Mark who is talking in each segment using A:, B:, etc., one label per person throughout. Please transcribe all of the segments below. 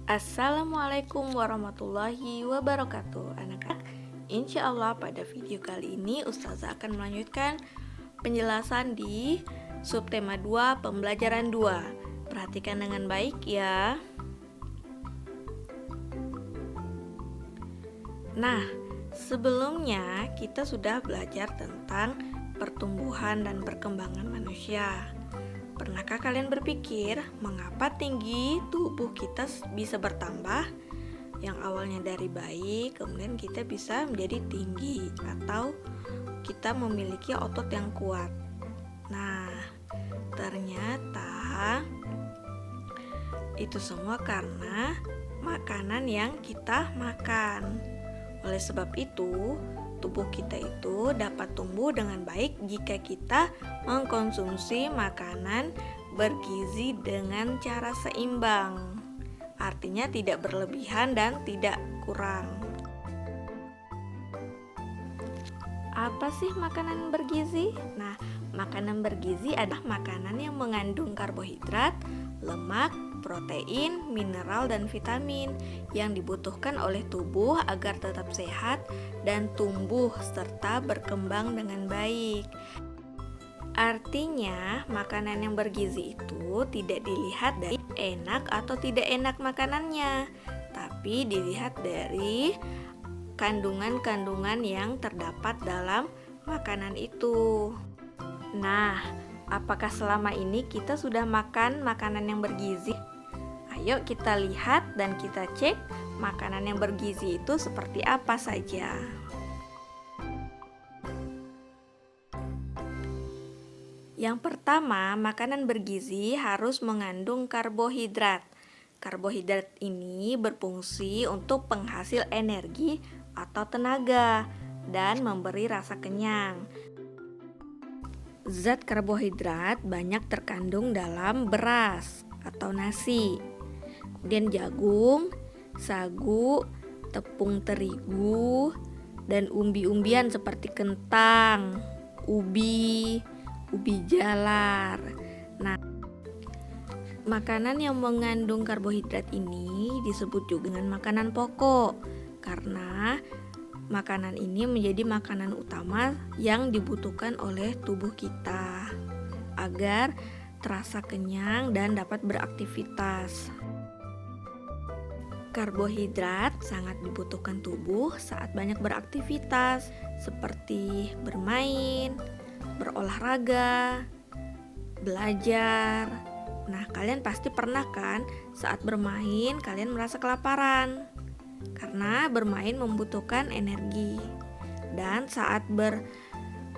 A: Assalamualaikum warahmatullahi wabarakatuh. Anak-anak, insya Allah pada video kali ini Ustazah akan melanjutkan penjelasan di subtema 2 pembelajaran 2. Perhatikan dengan baik ya. Nah, sebelumnya kita sudah belajar tentang pertumbuhan dan perkembangan manusia. Pernahkah kalian berpikir mengapa tinggi tubuh kita bisa bertambah? Yang awalnya dari bayi, kemudian kita bisa menjadi tinggi atau kita memiliki otot yang kuat. Nah, ternyata itu semua karena makanan yang kita makan. Oleh sebab itu, tubuh kita itu dapat tumbuh dengan baik jika kita mengkonsumsi makanan bergizi dengan cara seimbang. Artinya tidak berlebihan dan tidak kurang. Apa sih makanan bergizi? Nah, makanan bergizi adalah makanan yang mengandung karbohidrat, lemak, protein, mineral, dan vitamin yang dibutuhkan oleh tubuh agar tetap sehat dan tumbuh serta berkembang dengan baik. Artinya, makanan yang bergizi itu tidak dilihat dari enak atau tidak enak makanannya, tapi dilihat dari kandungan-kandungan yang terdapat dalam makanan itu. Nah, apakah selama ini kita sudah makan makanan yang bergizi? Ayo kita lihat dan kita cek makanan yang bergizi itu seperti apa saja. Yang pertama, makanan bergizi harus mengandung karbohidrat. Karbohidrat ini berfungsi untuk penghasil energi atau tenaga dan memberi rasa kenyang. Zat karbohidrat banyak terkandung dalam beras atau nasi, kemudian jagung, sagu, tepung terigu, dan umbi-umbian seperti kentang, ubi jalar. Nah, makanan yang mengandung karbohidrat ini disebut juga dengan makanan pokok karena makanan ini menjadi makanan utama yang dibutuhkan oleh tubuh kita agar terasa kenyang dan dapat beraktivitas. Karbohidrat sangat dibutuhkan tubuh saat banyak beraktivitas seperti bermain, berolahraga, belajar. Nah, kalian pasti pernah kan saat bermain kalian merasa kelaparan karena bermain membutuhkan energi. Dan saat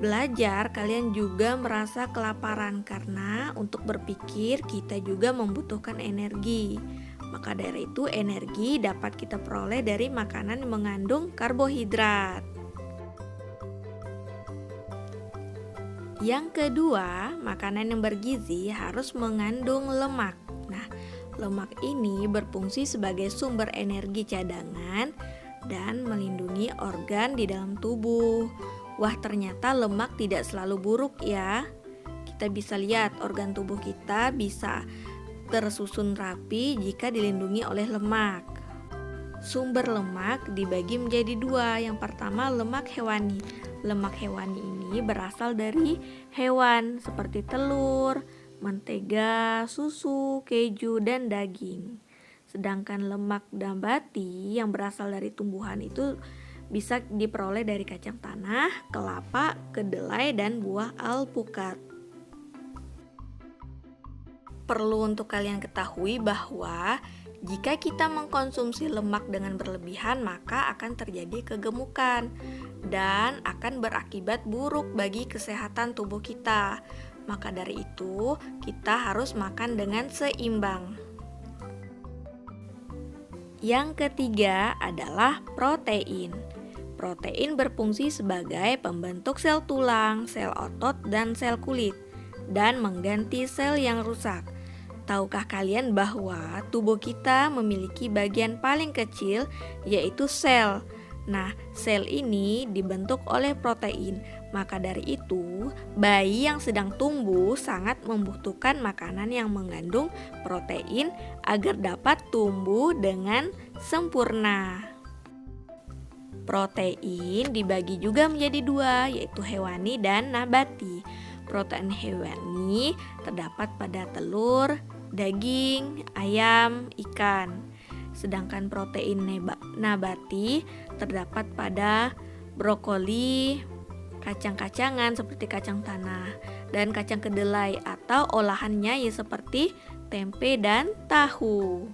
A: belajar kalian juga merasa kelaparan karena untuk berpikir kita juga membutuhkan energi. Maka dari itu energi dapat kita peroleh dari makanan yang mengandung karbohidrat. Yang kedua, makanan yang bergizi harus mengandung lemak. Nah, lemak ini berfungsi sebagai sumber energi cadangan dan melindungi organ di dalam tubuh. Wah, ternyata lemak tidak selalu buruk ya. Kita bisa lihat organ tubuh kita bisa tersusun rapi jika dilindungi oleh lemak. Sumber lemak dibagi menjadi dua. Yang pertama, lemak hewani. Lemak hewani ini berasal dari hewan seperti telur, mentega, susu, keju, dan daging. Sedangkan lemak nabati yang berasal dari tumbuhan itu bisa diperoleh dari kacang tanah, kelapa, kedelai, dan buah alpukat. Perlu untuk kalian ketahui bahwa jika kita mengkonsumsi lemak dengan berlebihan, maka akan terjadi kegemukan dan akan berakibat buruk bagi kesehatan tubuh kita. Maka dari itu, kita harus makan dengan seimbang. Yang ketiga adalah protein. Protein berfungsi sebagai pembentuk sel tulang, sel otot, dan sel kulit, dan mengganti sel yang rusak. Tahukah kalian bahwa tubuh kita memiliki bagian paling kecil yaitu sel, Nah, sel ini dibentuk oleh protein. Maka dari itu, bayi yang sedang tumbuh sangat membutuhkan makanan yang mengandung protein agar dapat tumbuh dengan sempurna. Protein dibagi juga menjadi dua, yaitu hewani dan nabati. Protein hewani terdapat pada telur, daging, ayam, ikan. Sedangkan protein nabati terdapat pada brokoli, kacang-kacangan seperti kacang tanah, dan kacang kedelai atau olahannya ya seperti tempe dan tahu.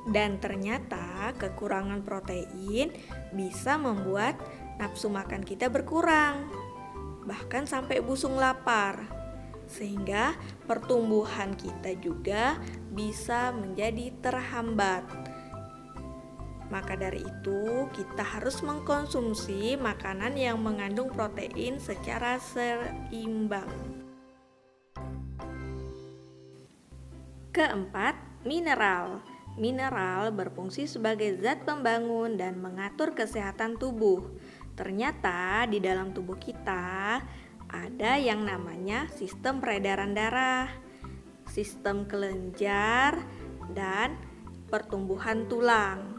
A: Dan ternyata kekurangan protein bisa membuat nafsu makan kita berkurang, bahkan sampai busung lapar. Sehingga pertumbuhan kita juga bisa menjadi terhambat. Maka dari itu, kita harus mengkonsumsi makanan yang mengandung protein secara seimbang. Keempat, mineral. Mineral berfungsi sebagai zat pembangun dan mengatur kesehatan tubuh. Ternyata di dalam tubuh kita ada yang namanya sistem peredaran darah, sistem kelenjar, dan pertumbuhan tulang.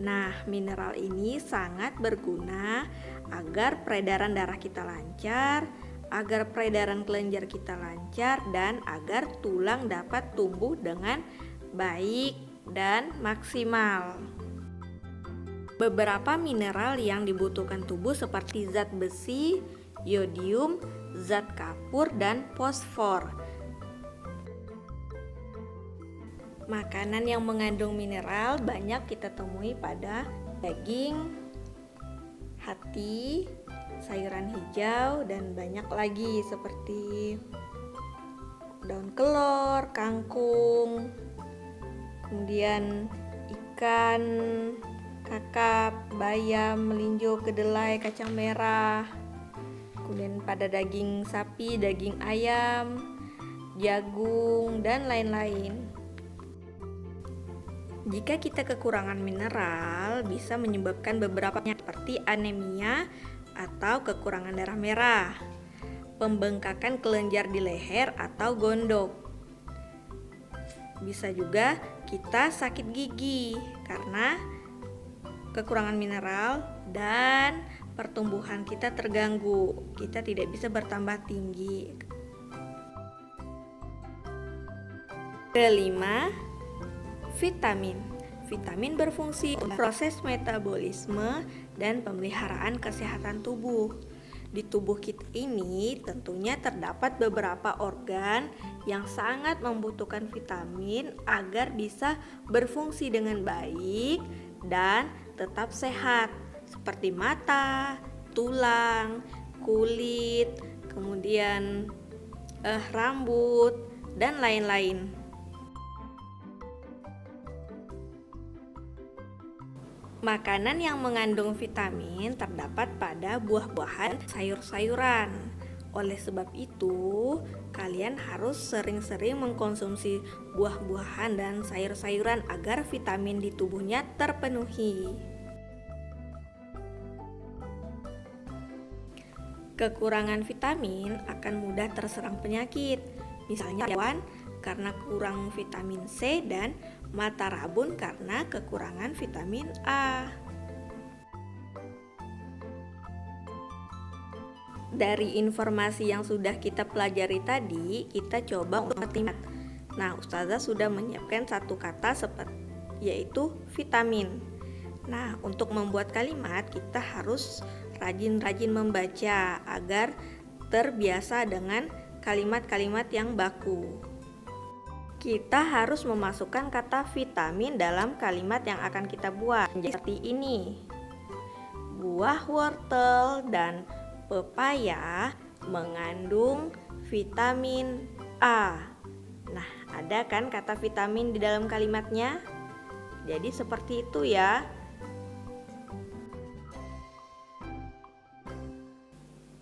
A: Nah, mineral ini sangat berguna agar peredaran darah kita lancar, agar peredaran kelenjar kita lancar, dan agar tulang dapat tumbuh dengan baik dan maksimal. Beberapa mineral yang dibutuhkan tubuh seperti zat besi, yodium, zat kapur, dan fosfor. Makanan yang mengandung mineral banyak kita temui pada daging, hati, sayuran hijau, dan banyak lagi seperti daun kelor, kangkung, kemudian ikan, kakap, bayam, melinjo, kedelai, kacang merah. Kemudian pada daging sapi, daging ayam, jagung, dan lain-lain. Jika kita kekurangan mineral, bisa menyebabkan beberapa penyakit seperti anemia atau kekurangan darah merah, pembengkakan kelenjar di leher atau gondok. Bisa juga kita sakit gigi karena kekurangan mineral dan pertumbuhan kita terganggu, kita tidak bisa bertambah tinggi. Kelima, vitamin. Vitamin berfungsi untuk proses metabolisme dan pemeliharaan kesehatan tubuh. Di tubuh kita ini tentunya terdapat beberapa organ yang sangat membutuhkan vitamin agar bisa berfungsi dengan baik dan tetap sehat. Seperti mata, tulang, kulit, kemudian rambut, dan lain-lain. Makanan yang mengandung vitamin terdapat pada buah-buahan, sayur-sayuran. Oleh sebab itu, kalian harus sering-sering mengkonsumsi buah-buahan dan sayur-sayuran agar vitamin di tubuhnya terpenuhi. Kekurangan vitamin akan mudah terserang penyakit, misalnya hewan karena kurang vitamin C dan mata rabun karena kekurangan vitamin A. Dari informasi yang sudah kita pelajari tadi, kita coba untuk mengingat. Nah, Ustazah sudah menyiapkan satu kata yaitu vitamin. Nah, untuk membuat kalimat kita harus rajin-rajin membaca agar terbiasa dengan kalimat-kalimat yang baku. Kita harus memasukkan kata vitamin dalam kalimat yang akan kita buat. Seperti ini. Buah wortel dan pepaya mengandung vitamin A. Nah, ada kan kata vitamin di dalam kalimatnya? Jadi seperti itu ya.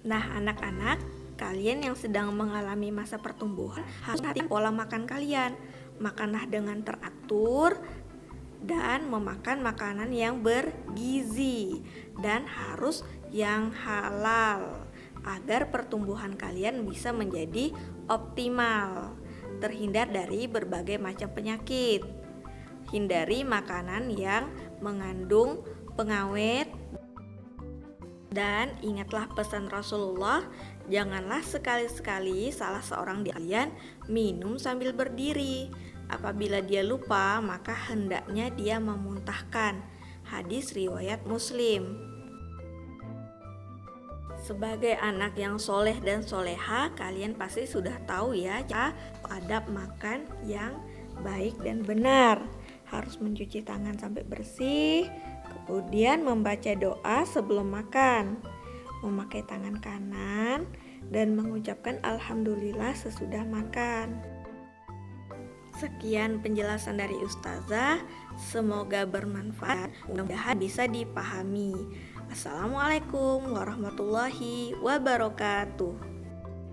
A: Nah, anak-anak, kalian yang sedang mengalami masa pertumbuhan harus perhatikan pola makan kalian. Makanlah dengan teratur dan memakan makanan yang bergizi dan harus yang halal agar pertumbuhan kalian bisa menjadi optimal, terhindar dari berbagai macam penyakit. Hindari makanan yang mengandung pengawet. Dan ingatlah pesan Rasulullah, janganlah sekali-sekali salah seorang di kalian minum sambil berdiri. Apabila dia lupa, maka hendaknya dia memuntahkan. Hadis riwayat Muslim. Sebagai anak yang soleh dan soleha, kalian pasti sudah tahu ya cara adab makan yang baik dan benar. Harus mencuci tangan sampai bersih, kemudian membaca doa sebelum makan, memakai tangan kanan, dan mengucapkan alhamdulillah sesudah makan. Sekian penjelasan dari Ustazah, semoga bermanfaat, mudah-mudahan bisa dipahami. Assalamualaikum warahmatullahi wabarakatuh.